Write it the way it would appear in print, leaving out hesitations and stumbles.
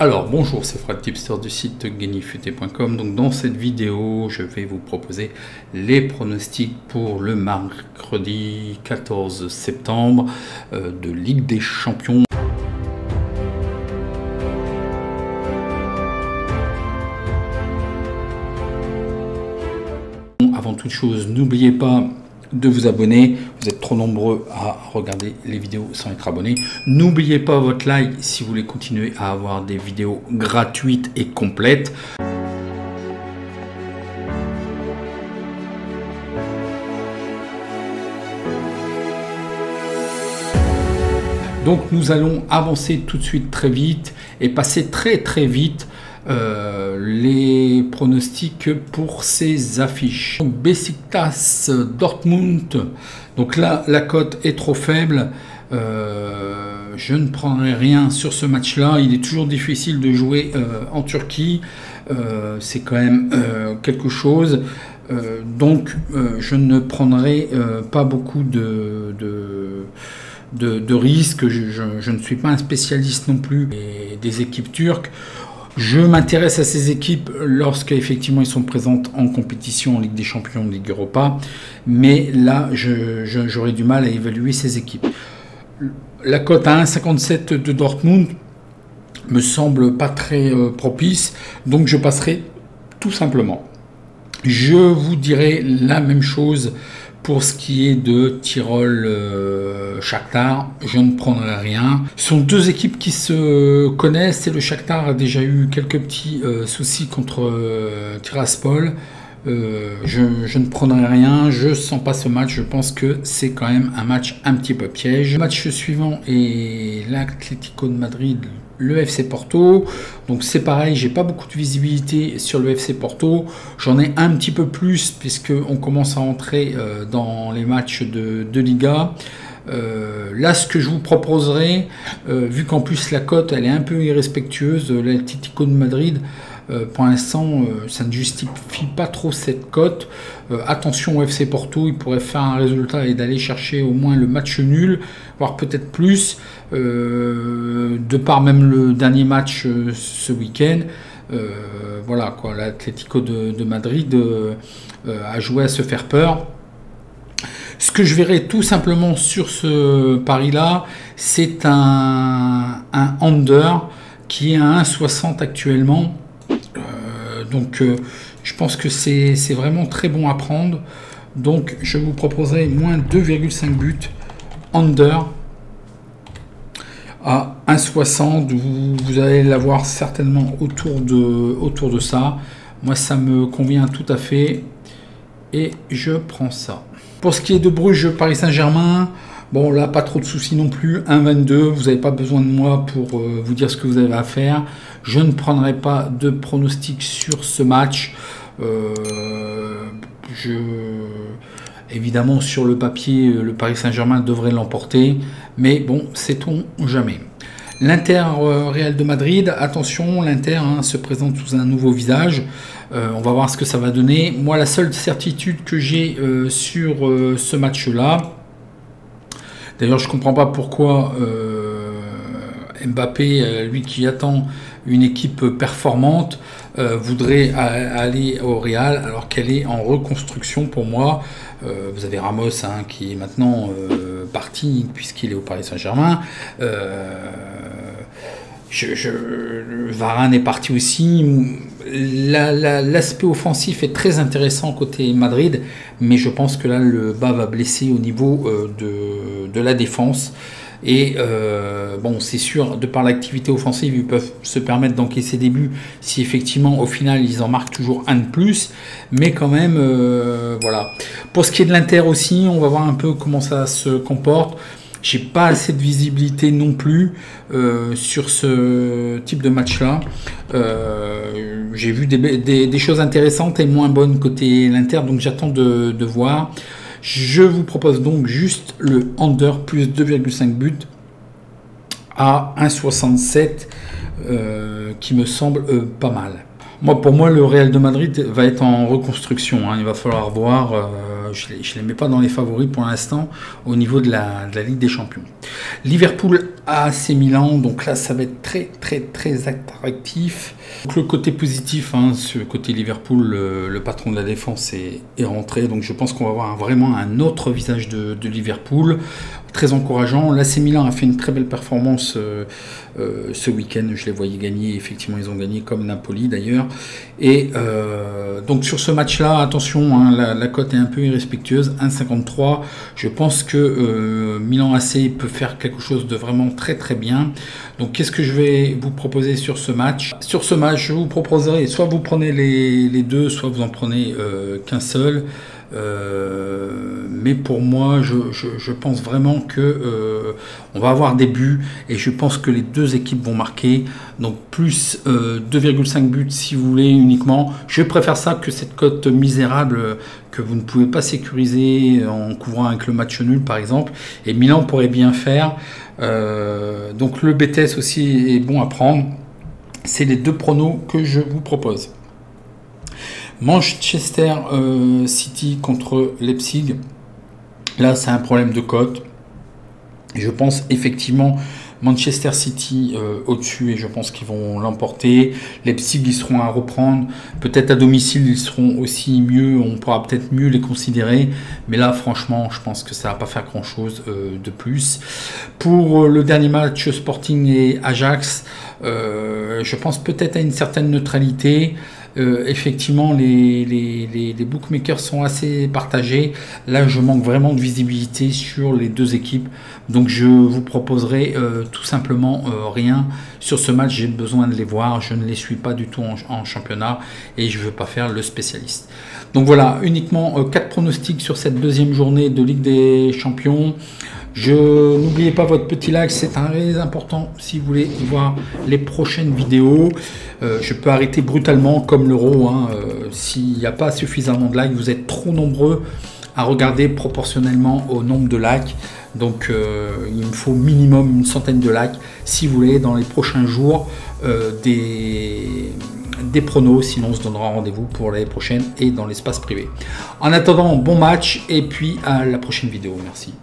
Alors bonjour, c'est Fred Tipster du site gagnefut.com. Donc dans cette vidéo, je vais vous proposer les pronostics pour le mercredi 14 septembre de Ligue des Champions. Avant toute chose, n'oubliez pas de vous abonner. Vous êtes trop nombreux à regarder les vidéos sans être abonné. N'oubliez pas votre like si vous voulez continuer à avoir des vidéos gratuites et complètes. Donc nous allons avancer tout de suite très vite et passer très vite les pronostics pour ces affiches. Besiktas Dortmund, donc là la cote est trop faible, je ne prendrai rien sur ce match là. Il est toujours difficile de jouer en Turquie, c'est quand même quelque chose, donc je ne prendrai pas beaucoup de risques. Je ne suis pas un spécialiste non plus des équipes turques. Je m'intéresse à ces équipes lorsqu'effectivement ils sont présentes en compétition en Ligue des Champions, Ligue Europa, mais là j'aurais du mal à évaluer ces équipes. La cote à 1,57 de Dortmund me semble pas très propice, donc je passerai tout simplement. Je vous dirai la même chose pour ce qui est de Tyrol Shakhtar, je ne prendrai rien. Ce sont deux équipes qui se connaissent et le Shakhtar a déjà eu quelques petits soucis contre Tiraspol. Je ne prendrai rien, je sens pas ce match, je pense que c'est quand même un match un petit peu piège. Le match suivant est l'Atlético de Madrid, le FC Porto. Donc c'est pareil, j'ai pas beaucoup de visibilité sur le FC Porto, j'en ai un petit peu plus puisque on commence à entrer dans les matchs de Liga. Là ce que je vous proposerai, vu qu'en plus la cote elle est un peu irrespectueuse, l'Atlético de Madrid, pour l'instant ça ne justifie pas trop cette cote. Attention au FC Porto, il pourrait faire un résultat et d'aller chercher au moins le match nul, voire peut-être plus, de par même le dernier match ce week-end. Voilà quoi, l'Atlético de Madrid a joué à se faire peur. Ce que je verrai tout simplement sur ce pari-là, c'est un under qui est à 1,60 actuellement. Donc je pense que c'est vraiment très bon à prendre. Donc je vous proposerai moins 2,5 buts under à 1,60. Vous allez l'avoir certainement autour de ça. Moi ça me convient tout à fait et je prends ça. Pour ce qui est de Bruges Paris Saint-Germain, bon là pas trop de soucis non plus, 1,22, vous n'avez pas besoin de moi pour vous dire ce que vous avez à faire. Je ne prendrai pas de pronostic sur ce match. Évidemment sur le papier, le Paris Saint-Germain devrait l'emporter, mais bon, sait-on jamais. L'Inter Real de Madrid, attention, l'Inter se présente sous un nouveau visage. On va voir ce que ça va donner. Moi, la seule certitude que j'ai sur ce match-là, d'ailleurs, je ne comprends pas pourquoi Mbappé, lui qui attend une équipe performante, voudrait aller au Real alors qu'elle est en reconstruction pour moi. Vous avez Ramos qui est maintenant parti puisqu'il est au Paris Saint-Germain. Varane est parti aussi. L'aspect offensif est très intéressant côté Madrid, mais je pense que là le bas va blesser au niveau de la défense. Et bon, c'est sûr, de par l'activité offensive, ils peuvent se permettre d'encaisser des buts si effectivement au final ils en marquent toujours un de plus, mais quand même voilà. Pour ce qui est de l'Inter aussi, on va voir un peu comment ça se comporte. J'ai pas assez de visibilité non plus sur ce type de match-là. J'ai vu des choses intéressantes et moins bonnes côté l'Inter, donc j'attends de voir. Je vous propose donc juste le under plus 2,5 buts à 1,67 qui me semble pas mal. Pour moi, le Real de Madrid va être en reconstruction. Il va falloir voir. Je ne les mets pas dans les favoris pour l'instant au niveau de la Ligue des Champions. Liverpool à AC Milan, donc là ça va être très attractif. Donc, le côté positif, hein, ce côté Liverpool, le patron de la défense est rentré, donc je pense qu'on va avoir vraiment un autre visage de Liverpool, très encourageant. L'AC Milan a fait une très belle performance ce week-end, je les voyais gagner, effectivement ils ont gagné comme Napoli d'ailleurs, et donc sur ce match-là, attention, hein, la cote est un peu irrespectueuse, 1,53, je pense que Milan AC peut faire quelque chose de vraiment très bien. Donc qu'est-ce que je vais vous proposer sur ce match? Sur ce match, je vous proposerai, soit vous prenez les deux, soit vous en prenez qu'un seul. Mais pour moi, je pense vraiment que on va avoir des buts et je pense que les deux équipes vont marquer. Donc plus 2,5 buts si vous voulez uniquement. Je préfère ça que cette cote misérable que vous ne pouvez pas sécuriser en couvrant avec le match nul par exemple. Et Milan pourrait bien faire. Donc le BTS aussi est bon à prendre. C'est les deux pronos que je vous propose. Manchester City contre Leipzig. Là, c'est un problème de cote. Je pense effectivement Manchester City au-dessus et je pense qu'ils vont l'emporter. Leipzig, ils seront à reprendre. Peut-être à domicile, ils seront aussi mieux. On pourra peut-être mieux les considérer. Mais là, franchement, je pense que ça ne va pas faire grand-chose de plus. Pour le dernier match, Sporting et Ajax, je pense peut-être à une certaine neutralité. Effectivement, les bookmakers sont assez partagés. Là, je manque vraiment de visibilité sur les deux équipes. Donc, je vous proposerai tout simplement rien. Sur ce match, j'ai besoin de les voir. Je ne les suis pas du tout en championnat et je ne veux pas faire le spécialiste. Donc voilà, uniquement 4 pronostics sur cette deuxième journée de Ligue des Champions. N'oubliez pas votre petit like, c'est très important si vous voulez voir les prochaines vidéos. Je peux arrêter brutalement comme l'euro, hein, s'il n'y a pas suffisamment de likes. Vous êtes trop nombreux à regarder proportionnellement au nombre de likes. Donc il me faut minimum une centaine de likes si vous voulez dans les prochains jours des pronos, sinon on se donnera rendez-vous pour l'année prochaine et dans l'espace privé. En attendant, bon match et puis à la prochaine vidéo. Merci.